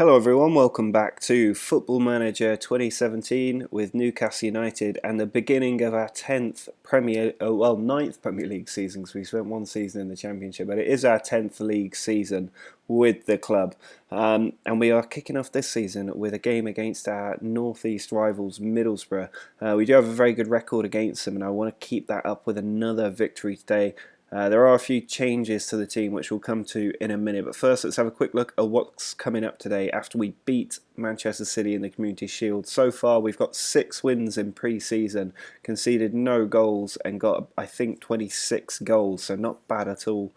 Hello everyone, welcome back to Football Manager 2017 with Newcastle United and the beginning of our 10th ninth Premier League season, because we spent one season in the Championship, but it is our 10th league season with the club. And we are kicking off this season with a game against our northeast rivals Middlesbrough. We do have a very good record against them and I want to keep that up with another victory today. There are a few changes to the team which we'll come to in a minute, but first let's have a quick look at what's coming up today after we beat Manchester City in the Community Shield. So far we've got 6 wins in pre-season, conceded no goals and got I think 26 goals, so not bad at all.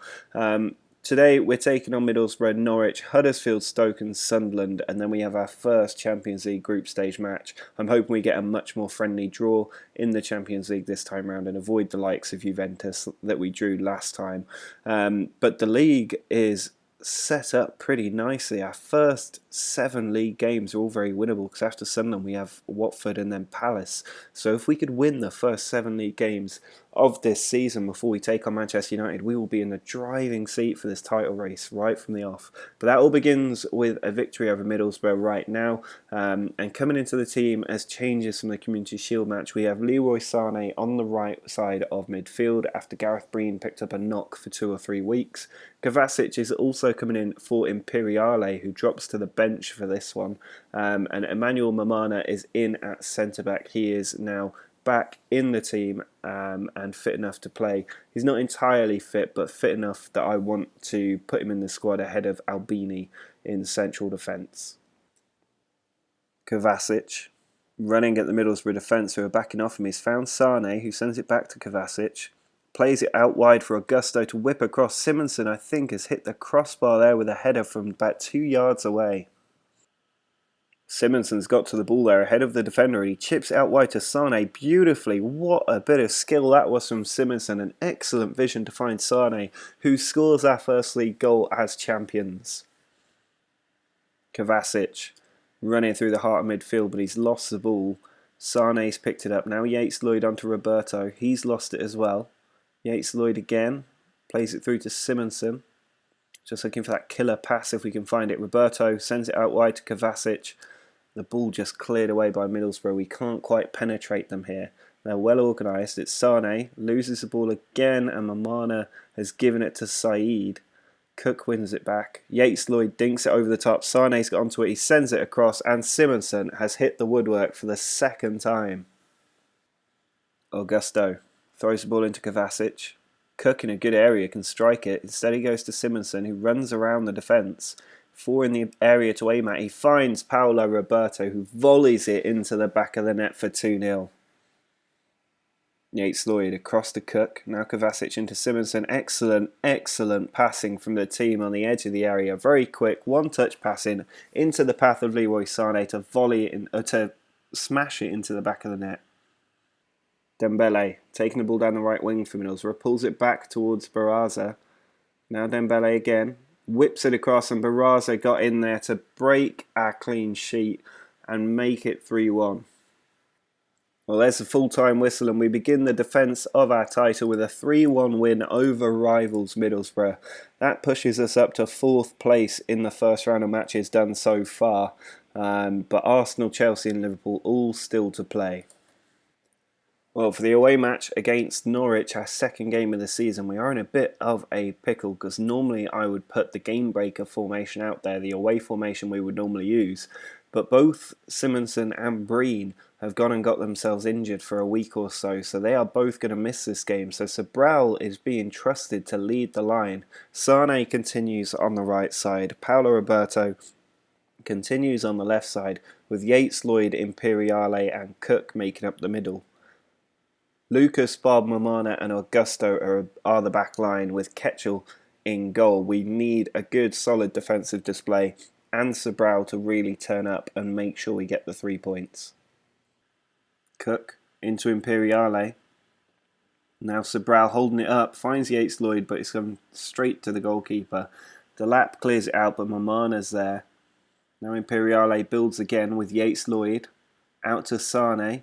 Today we're taking on Middlesbrough, Norwich, Huddersfield, Stoke and Sunderland, and then we have our first Champions League group stage match. I'm hoping we get a much more friendly draw in the Champions League this time round and avoid the likes of Juventus that we drew last time. But the league is set up pretty nicely. Our first 7 league games are all very winnable because after Sunderland we have Watford and then Palace. So if we could win the first 7 league games of this season before we take on Manchester United, we will be in the driving seat for this title race right from the off. But that all begins with a victory over Middlesbrough right now. And coming into the team as changes from the Community Shield match, we have Leroy Sané on the right side of midfield after Gareth Breen picked up a knock for 2 or 3 weeks. Kovacic is also coming in for Imperiale, who drops to the bench for this one. And Emmanuel Mamana is in at centre-back. He is now back in the team and fit enough to play. He's not entirely fit, but fit enough that I want to put him in the squad ahead of Albini in central defence. Kovacic, running at the Middlesbrough defence who are backing off him, he's found Sané, who sends it back to Kovacic. Plays it out wide for Augusto to whip across. Simonsen, I think, has hit the crossbar there with a header from about 2 yards away. Simonsen's got to the ball there ahead of the defender. He chips out wide to Sané beautifully. What a bit of skill that was from Simonsen. An excellent vision to find Sané, who scores our first league goal as champions. Kovacic running through the heart of midfield, but he's lost the ball. Sané's picked it up. Now Yates-Lloyd onto Roberto. He's lost it as well. Yates-Lloyd again. Plays it through to Simonsen. Just looking for that killer pass if we can find it. Roberto sends it out wide to Kovacic. The ball just cleared away by Middlesbrough. We can't quite penetrate them here. They're well organised. It's Sané. Loses the ball again and Mamana has given it to Said. Cook wins it back. Yates-Lloyd dinks it over the top. Sané's got onto it. He sends it across and Simonsen has hit the woodwork for the second time. Augusto throws the ball into Kovacic. Cook in a good area can strike it. Instead he goes to Simonsen, who runs around the defence. 4 in the area to aim at. He finds Paolo Roberto, who volleys it into the back of the net for 2-0. Yates-Lloyd across to Cook. Now Kovacic into Simonsen. Excellent passing from the team on the edge of the area. Very quick, one-touch passing into the path of Leroy Sané to volley it to smash it into the back of the net. Dembele taking the ball down the right wing for Middlesbrough, pulls it back towards Barraza. Now Dembele again, whips it across and Barraza got in there to break our clean sheet and make it 3-1. Well, there's the full-time whistle and we begin the defence of our title with a 3-1 win over rivals Middlesbrough. That pushes us up to 4th place in the first round of matches done so far. But Arsenal, Chelsea and Liverpool all still to play. Well, for the away match against Norwich, our second game of the season, we are in a bit of a pickle because normally I would put the game breaker formation out there, the away formation we would normally use. But both Simonsen and Breen have gone and got themselves injured for a week or so they are both going to miss this game. So Sobral is being trusted to lead the line. Sané continues on the right side. Paolo Roberto continues on the left side with Yates-Lloyd, Imperiale and Cook making up the middle. Lucas, Bob, Mamana and Augusto are the back line with Ketchel in goal. We need a good solid defensive display and Sobral to really turn up and make sure we get the 3 points. Cook into Imperiale. Now Sobral holding it up, finds Yates-Lloyd but it's come straight to the goalkeeper. Delap clears it out but Mamana's there. Now Imperiale builds again with Yates-Lloyd. Out to Sané.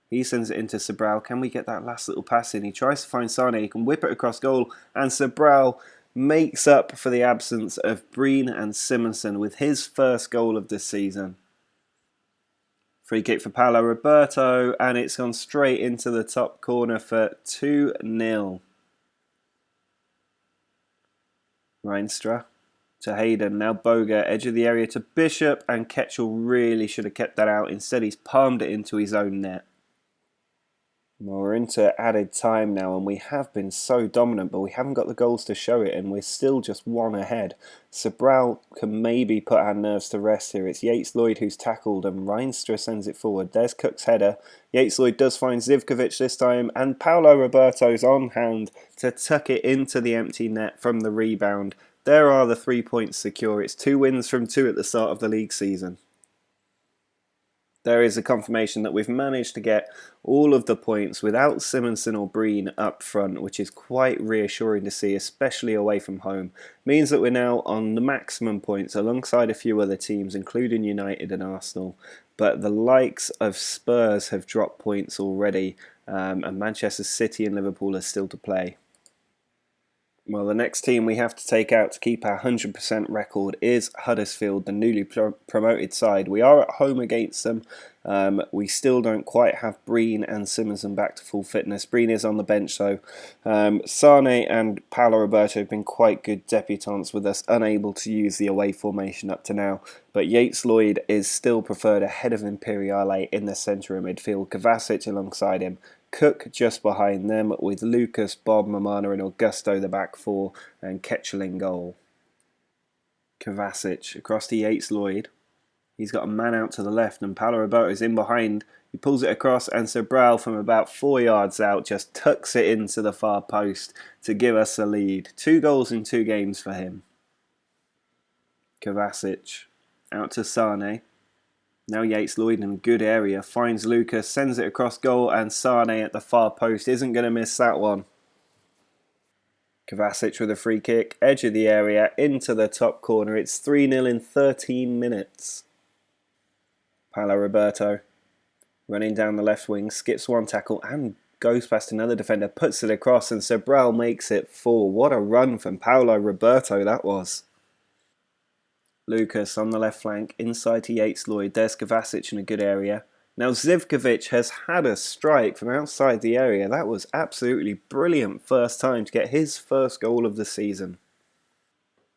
He sends it into Sobral. Can we get that last little pass in? He tries to find Sané. He can whip it across goal. And Sobral makes up for the absence of Breen and Simonsen with his first goal of the season. Free kick for Paolo Roberto, and it's gone straight into the top corner for 2-0. Reinstra to Hayden, now Boga, edge of the area to Bishop, and Ketchel really should have kept that out. Instead, he's palmed it into his own net. Well, we're into added time now, and we have been so dominant, but we haven't got the goals to show it, and we're still just one ahead. Sobral can maybe put our nerves to rest here. It's Yates-Lloyd who's tackled, and Reinstra sends it forward. There's Cook's header. Yates-Lloyd does find Zivkovic this time, and Paolo Roberto's on hand to tuck it into the empty net from the rebound. There are the 3 points secure. It's 2 wins from 2 at the start of the league season. There is a confirmation that we've managed to get all of the points without Simonsen or Breen up front, which is quite reassuring to see, especially away from home. Means that we're now on the maximum points alongside a few other teams, including United and Arsenal. But the likes of Spurs have dropped points already, and Manchester City and Liverpool are still to play. Well, the next team we have to take out to keep our 100% record is Huddersfield, the newly promoted side. We are at home against them. We still don't quite have Breen and Simonsen back to full fitness. Breen is on the bench though. Sane and Paolo Roberto have been quite good debutants with us unable to use the away formation up to now. But Yates-Lloyd is still preferred ahead of Imperiale in the centre of midfield. Kovacic alongside him. Cook just behind them with Lucas, Bob, Mamana and Augusto the back four and Ketchel in goal. Kovacic across to Yates-Lloyd. He's got a man out to the left and Paolo Roberto is in behind. He pulls it across and Sobral from about 4 yards out just tucks it into the far post to give us a lead. 2 goals in 2 games for him. Kovacic out to Sane. Now Yates-Lloyd in a good area, finds Lucas, sends it across goal and Sane at the far post isn't going to miss that one. Kovacic with a free kick, edge of the area, into the top corner. It's 3-0 in 13 minutes. Paolo Roberto running down the left wing, skips one tackle and goes past another defender, puts it across and Sobral makes it 4. What a run from Paolo Roberto that was. Lucas on the left flank, inside to Yates-Lloyd. There's Kovacic in a good area. Now Zivkovic has had a strike from outside the area. That was absolutely brilliant first time to get his first goal of the season.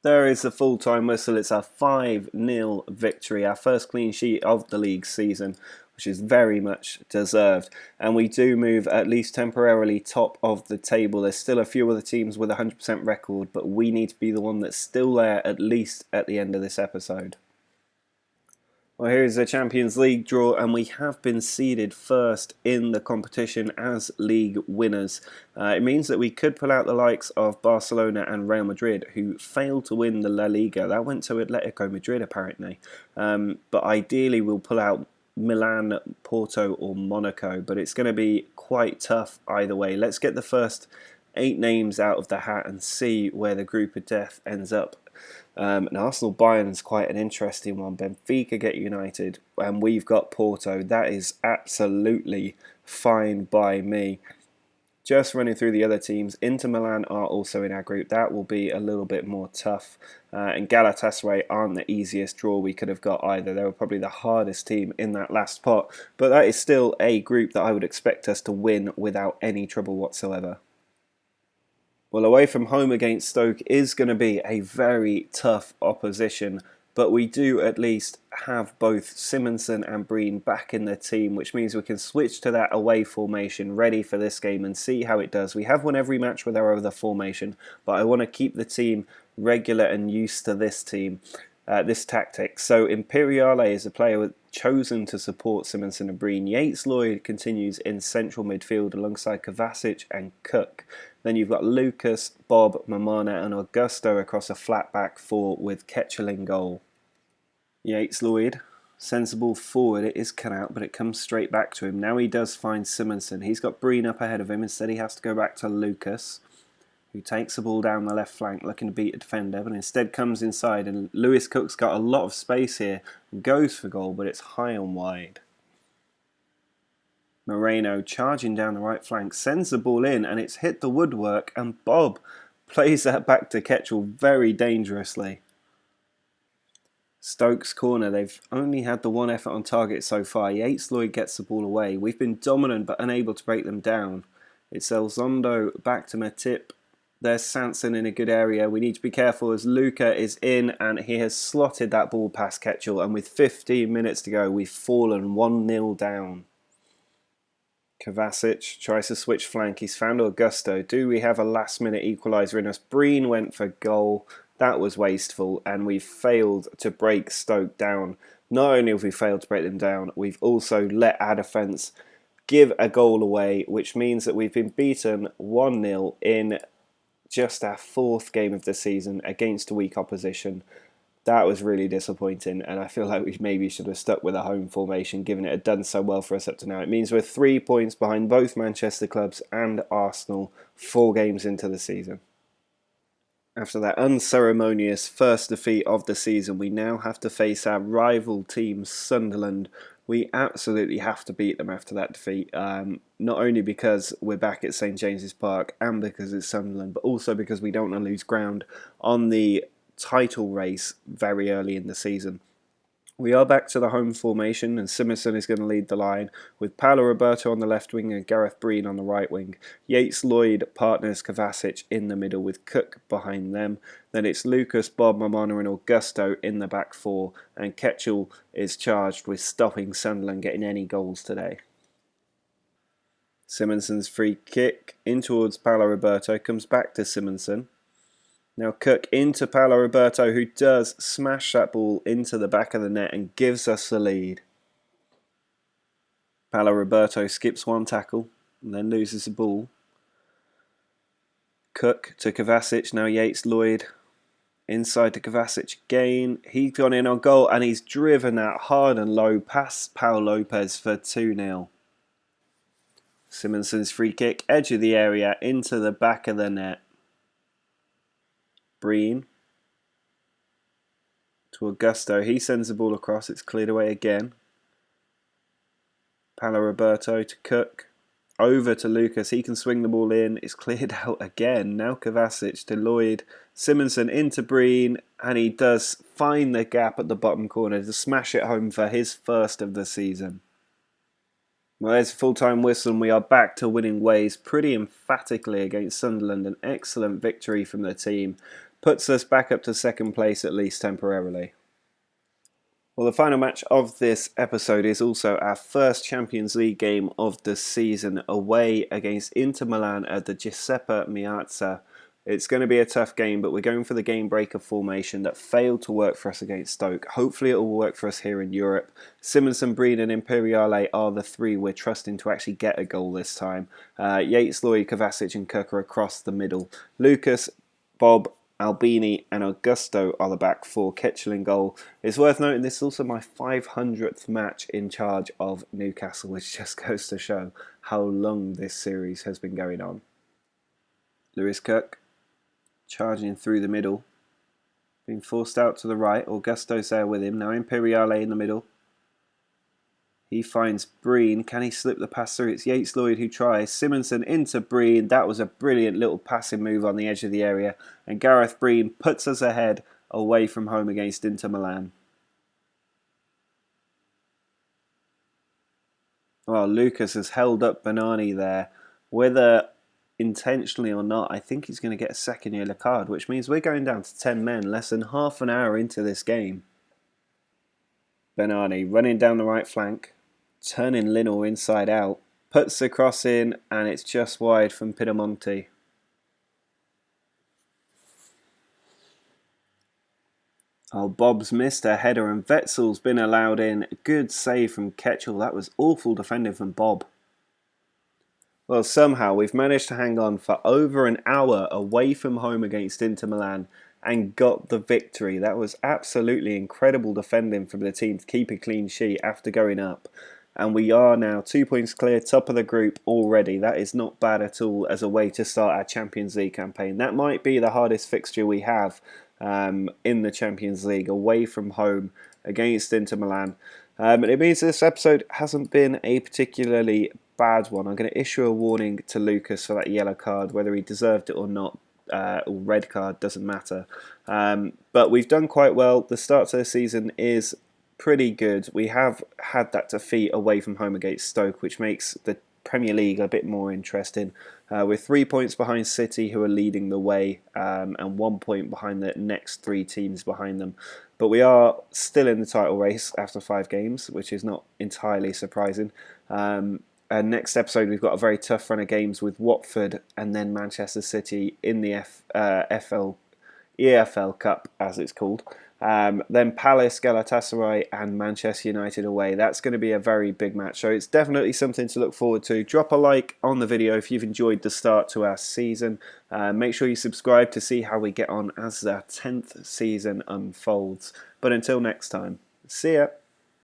There is the full-time whistle. It's a 5-0 victory, our first clean sheet of the league season, which is very much deserved. And we do move at least temporarily top of the table. There's still a few other teams with a 100% record, but we need to be the one that's still there at least at the end of this episode. Well, here's the Champions League draw, and we have been seeded first in the competition as league winners. It means that we could pull out the likes of Barcelona and Real Madrid, who failed to win the La Liga. That went to Atletico Madrid, apparently. But ideally, we'll pull out Milan, Porto or Monaco, but it's going to be quite tough either way. Let's get the first 8 names out of the hat and see where the group of death ends up. And Arsenal Bayern is quite an interesting one. Benfica get United and we've got Porto. That is absolutely fine by me. Just running through the other teams, Inter Milan are also in our group. That will be a little bit more tough. And Galatasaray aren't the easiest draw we could have got either. They were probably the hardest team in that last pot. But that is still a group that I would expect us to win without any trouble whatsoever. Well, away from home against Stoke is going to be a very tough opposition. But we do at least have both Simonsen and Breen back in the team, which means we can switch to that away formation ready for this game and see how it does. We have won every match with our other formation, but I want to keep the team regular and used to this tactic. So Imperiale is a player chosen to support Simonsen and Breen. Yates-Lloyd continues in central midfield alongside Kovacic and Cook. Then you've got Lucas, Bob, Mamana and Augusto across a flat back four with Ketchel in goal. Yates-Lloyd, sensible forward, it is cut out, but it comes straight back to him. Now he does find Simonsen. He's got Breen up ahead of him. Instead he has to go back to Lucas, who takes the ball down the left flank looking to beat a defender, but instead comes inside and Lewis Cook's got a lot of space here and goes for goal, but it's high and wide. Moreno charging down the right flank, sends the ball in and it's hit the woodwork and Bob Plays that back to Ketchel very dangerously. Stoke's corner, they've only had the one effort on target so far. Yates-Lloyd gets the ball away. We've been dominant but unable to break them down. It's Elizondo back to Matip. There's Sanson in a good area. We need to be careful as Luca is in and he has slotted that ball past Ketchel. And with 15 minutes to go, we've fallen 1-0 down. Kovacic tries to switch flank. He's found Augusto. Do we have a last-minute equaliser in us? Breen went for goal. That was wasteful, and we've failed to break Stoke down. Not only have we failed to break them down, we've also let our defence give a goal away, which means that we've been beaten 1-0 in just our fourth game of the season against a weak opposition. That was really disappointing, and I feel like we maybe should have stuck with a home formation, given it had done so well for us up to now. It means we're 3 points behind both Manchester clubs and Arsenal 4 games into the season. After that unceremonious first defeat of the season, we now have to face our rival team, Sunderland. We absolutely have to beat them after that defeat, not only because we're back at St James's Park and because it's Sunderland, but also because we don't want to lose ground on the title race very early in the season. We are back to the home formation, and Simonson is going to lead the line with Paolo Roberto on the left wing and Gareth Breen on the right wing. Yates-Lloyd partners Kovacic in the middle with Cook behind them. Then it's Lucas, Bob, Mamona and Augusto in the back four, and Ketchel is charged with stopping Sunderland getting any goals today. Simonson's free kick in towards Paolo Roberto, comes back to Simonson. Now Cook into Paolo Roberto, who does smash that ball into the back of the net and gives us the lead. Paolo Roberto skips one tackle and then loses the ball. Cook to Kovacic, now Yates-Lloyd inside to Kovacic again. He's gone in on goal and he's driven that hard and low past Paul Lopez for 2-0. Simonson's free kick, edge of the area into the back of the net. Breen to Augusto. He sends the ball across. It's cleared away again. Paolo Roberto to Cook. Over to Lucas. He can swing the ball in. It's cleared out again. Now Kovacic to Lloyd. Simonson into Breen. And he does find the gap at the bottom corner to smash it home for his first of the season. Well, there's a full-time whistle and we are back to winning ways pretty emphatically against Sunderland. An excellent victory from the team. Puts us back up to second place at least temporarily. Well, the final match of this episode is also our first Champions League game of the season away against Inter Milan at the Giuseppe Meazza. It's going to be a tough game, but we're going for the game breaker formation that failed to work for us against Stoke. Hopefully it will work for us here in Europe. Simonson, Breen and Imperiale are the 3 we're trusting to actually get a goal this time. Yates-Lloyd, Kovacic and Cook are across the middle. Lucas, Bob, Albini and Augusto are the back 4, Ketchel in goal. It's worth noting this is also my 500th match in charge of Newcastle, which just goes to show how long this series has been going on. Lewis Cook charging through the middle, being forced out to the right. Augusto's there with him. Now Imperiale in the middle. He finds Breen. Can he slip the pass through? It's Yates-Lloyd who tries. Simonson into Breen. That was a brilliant little passing move on the edge of the area. And Gareth Breen puts us ahead away from home against Inter Milan. Well, Lucas has held up Banani there. Whether intentionally or not, I think he's going to get a second yellow card, which means we're going down to 10 men less than half an hour into this game. Banani running down the right flank. Turning Linnell inside out, puts the cross in and it's just wide from Pinamonti. Oh, Bob's missed a header and Wetzel's been allowed in. Good save from Ketchel. That was awful defending from Bob. Well, somehow we've managed to hang on for over an hour away from home against Inter Milan and got the victory. That was absolutely incredible defending from the team to keep a clean sheet after going up. And we are now 2 points clear, top of the group already. That is not bad at all as a way to start our Champions League campaign. That might be the hardest fixture we have in the Champions League, away from home against Inter Milan. It means this episode hasn't been a particularly bad one. I'm going to issue a warning to Lucas for that yellow card, whether he deserved it or not. or red card, doesn't matter. But we've done quite well. The start to the season is pretty good. We have had that defeat away from home against Stoke, which makes the Premier League a bit more interesting. We're 3 points behind City, who are leading the way, and 1 point behind the next 3 teams behind them. But we are still in the title race after 5 games, which is not entirely surprising. And next episode, we've got a very tough run of games with Watford and then Manchester City in the EFL Cup, as it's called. Then Palace, Galatasaray and Manchester United away. That's going to be a very big match, so it's definitely something to look forward to. Drop a like on the video if you've enjoyed the start to our season. Make sure you subscribe to see how we get on as our 10th season unfolds. But until next time, see ya!